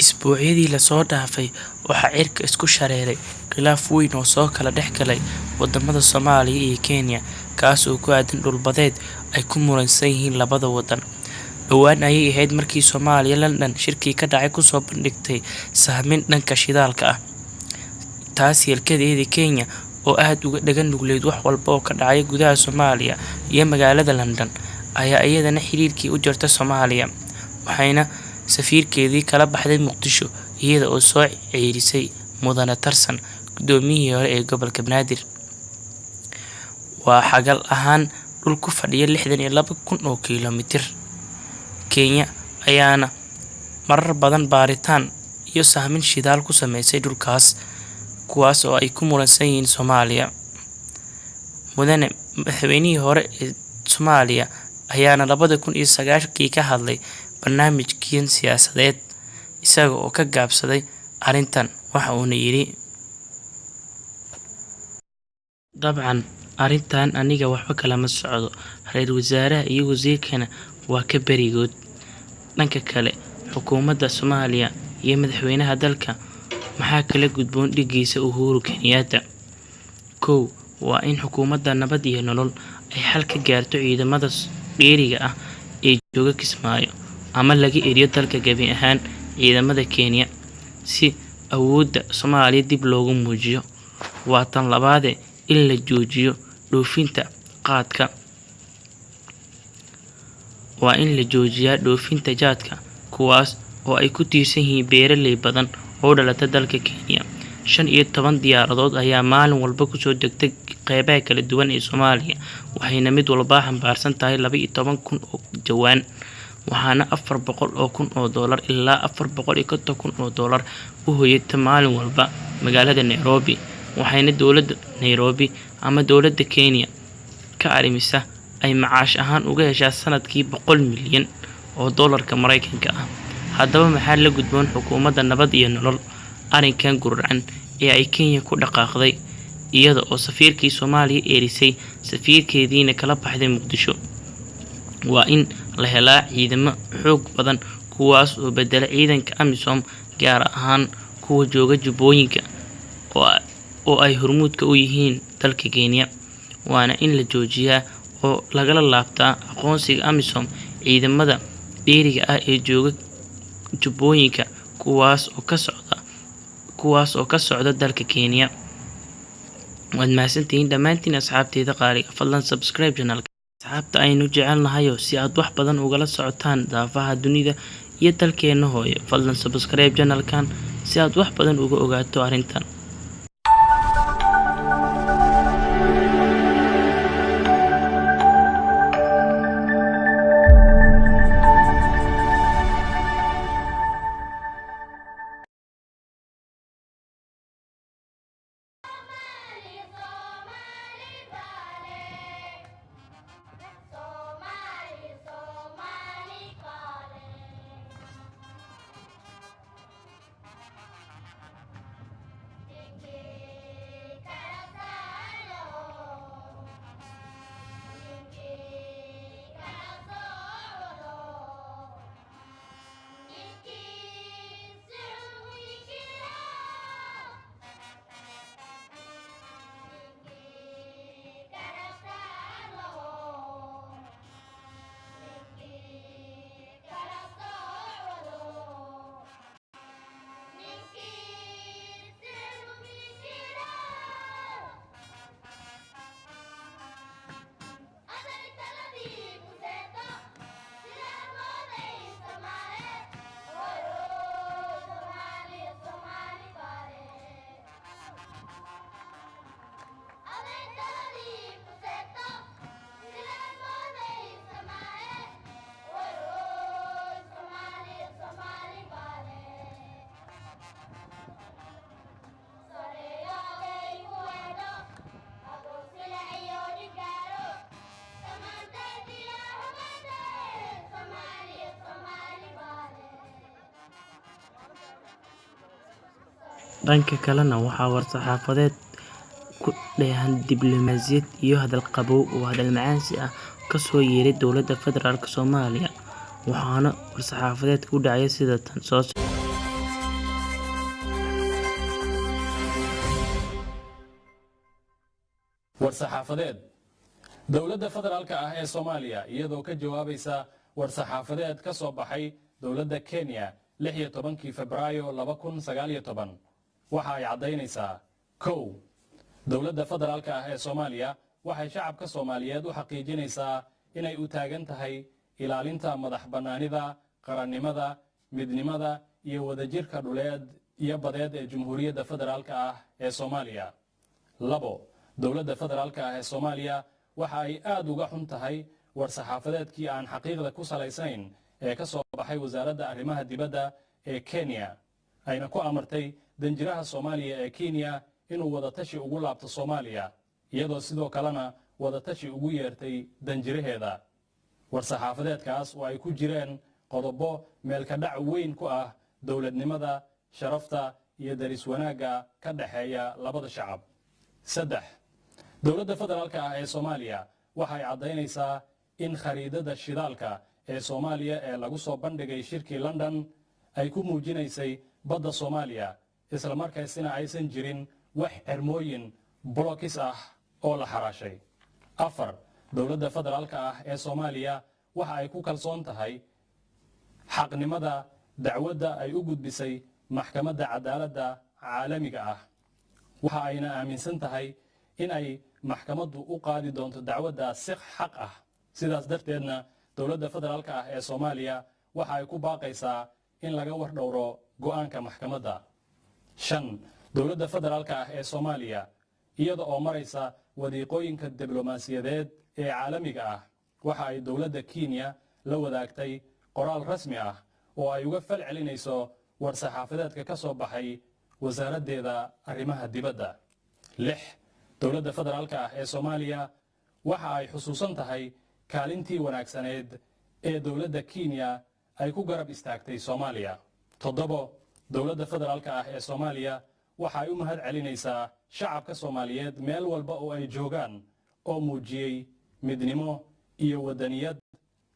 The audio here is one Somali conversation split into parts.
Isbuucyadii la soo dhaafay waxaa cirka isku shareeray khilaaf weyn oo soo kala dhex galay wadamada Soomaaliya iyo Kenya, kaas oo ku aadan dhul badeed ay ku muransan yihiin labada wadan. Dhowaan ayay ahayd markii Soomaaliya London shirkii ka dhacay kusoo bandhigtay sahmin dhanka shidaalka ah. Taas yeelkeeda Kenya oo aad uga dhagan nugleed wax walba oo ka dhacay gudaha Soomaaliya iyo magaalada London ayaa iyadana xiriirkii u jartay Soomaaliya, waxayna safiirkeedii kala baxday Muqdisho iyada oo soo ceerisay Mudane Tarsan, gudoomiyihii hore ee gobolka Banaadir. Waa xagal ahaan dhul ku fadhiya 62,000 oo kiiloomitir. Kenya ayaana marar badan baaritaan iyo sahmin shidaal ku sameysay dhulkaas, kuwaas oo ay ku muransan yihiin Soomaaliya. Madaxweynihii hore ee Soomaaliya ayaana 2009 ka hadlay barnaamijkiisa siyaasadeed isaga oo ka gaabsaday arrintan. Waxa uuna yiri, dabcan arrintan aniga waxba kalama socdo, ra'iisul wasaaraha iyo wasiirkana waa ka barigood. Dhanka kale, xukuumadda Soomaaliya iyo madaxweynaha dalka maxaa kala gudboon dhigiisa Uhuru Kenyatta. Kow waa in xukuumadda nabad iyo nolol ay xal ka gaarto ciidamada dheeriga ah ee jooga Kismaayo ama laga eriyo dalka gabi ahaan ciidamada Kenya si awoodda Soomaaliya dib loogu muujiyo. Waa tan labaad in la joojiyo dhoofinta qaadka. Waa in la joojiyaa dhoofinta jaadka, kuwaas oo ay ku tiirsan yihiin beeraley badan oo dhalata dalka Kenya. 15 diyaaradood ayaa maalin walba ku soo degtay qeybaha kala duwan ee Soomaaliya, waxayna mid walba xambaarsan tahay 12,000 oo jawaan, waxaana $400,000 ilaa $450,000 u hoyata maalin walba magaalada Nairobi. Waxayna dowladda Nairobi ama dowladda Kenya ka arrimisa ay macaash ahaan uga heshaa sanadkii $100 milyan oo dollarka Mareykanka ah. Haddaba maxaa la gudboon xukuumadda nabad iyo nolol arrinkan gurracan ee ay Kenya ku dhaqaaqday iyada oo safiirkii Soomaaliya erisay safiirkeediina kala baxday Muqdisho? Waa in la helaa ciidamo xoog badan kuwaas oo bedela ciidanka AMISOM, gaar ahaan kuwa jooga Jubbooyinka oo ay hormuudka u yihiin dalka Kenya. Waana in la joojiyaa oo lagala laabtaa aqoonsiga AMISOM ciidamada dheeriga ah ee jooga Jubbooyinka, kuwaas oo ka socda dalka Kenya. Waad mahadsantihiin dhammaantiin asxaabteyda qaaliga. Fadlan subscribe channelka asxaabta aynu jecelnahay si aad wax badan ugala socotaan daafaha dunida iyo dalkeena hooyo. Fadlan subscribe channelkan si aad wax badan uga ogaato arrintan. Dhanka kalena waxaa war-saxaafadeed ku dheehan diblomaasiyad iyo hadal qabow oo hadal macaansi ah ka soo yeeray dowladda federaalk Soomaaliya, waxaana war-saxaafadeedku u dhacay sida tan soo socota. war-saxaafadeed dowladda federaalka ah ee Soomaaliya iyadoo ka jawaabaysa war-saxaafadeed ka soo baxay dowladda Kenya 16 Febraayo 2019 waxa ay cadeynaysaa kow dowladda federaalka ah ee Soomaaliya waxay shacabka Soomaaliyeed u xaqiijinaysaa inay u taagan tahay ilaalinta madax bannaanida qarannimada midnimada iyo wadajirka dhuleed iyo badeed ee Jamhuuriyadda Federaalka ah ee Soomaaliya labo dowladda federaalka ah ee Soomaaliya waxa ay aad uga xun tahay war-saxaafadeedkii aan xaqiiqda ku salaysnayn ee ka soo baxay wasaaradda arrimaha dibadda ee Kenya ayna ku amartay danjiraha Soomaaliya ee Kenya inuu wadatashi ugu laabto Soomaaliya iyadoo sidoo kalena wadatashi ugu yeertay danjiraheeda war-saxaafadeedkaas oo ay ku jireen qodobo meel ka dhac weyn ku ah dowladnimada sharafta iyo daris wanaagga ka dhaxeeya labada shacab saddex dowladda federaalka ah ee Soomaaliya waxay cadeynaysaa in khariidada shidaalka ee Soomaaliya ee lagu soo bandhigay shirkii London ay ku muujinaysay badda Soomaaliya isla markaasina aysan jirin wax xirmooyin blokis ah oo la xaraashay afar dowladda federaalka ah ee Soomaaliya waxa ay ku kalsoon tahay xaqnimada dacwadda ay u gudbisay maxkamadda cadaaladda caalamiga ah waxa ayna aaminsan tahay in ay maxkamaddu u qaadi doonto dacwadda si xaq ah sidaas darteedna dowladda federaalka ah ee Soomaaliya waxa ay ku baaqaysaa in laga war dhowro go'aanka maxkamadda shan dowladda federaalka ah ee Soomaaliya iyada oo maraysa wadiiqooyinka diblomaasiyadeed ee caalamiga ah waxa ay dowladda Kenya la wadaagtay qoraal rasmi ah oo ay uga fal celinayso war-saxaafadeedka ka soo baxay wasaaraddeeda arrimaha dibadda lix dowladda federaalka ah ee Soomaaliya waxa ay xusuusan tahay kaalintii wanaagsaneed ee dowladda Kenya ay ku garab istaagtay Soomaaliya toddobo dowladda federaalka ah ee Soomaaliya waxa ay u mahad celinaysaa shacabka Soomaaliyeed meel walba oo ay joogaan oo muujiyay midnimo iyo wadaniyad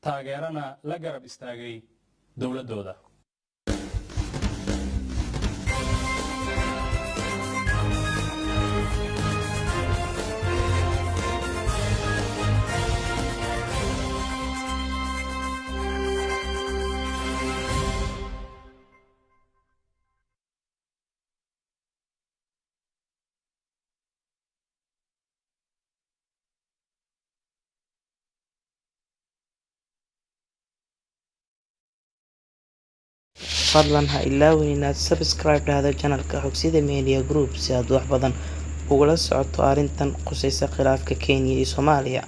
taageerana la garab istaagay dowladooda fadlan ha ilaawin inaad subscribe dhahdo channelka Xogsida Media Group si aad wax badan ugula socoto arrintan qusaysa khilaafka Kenya iyo Soomaaliya.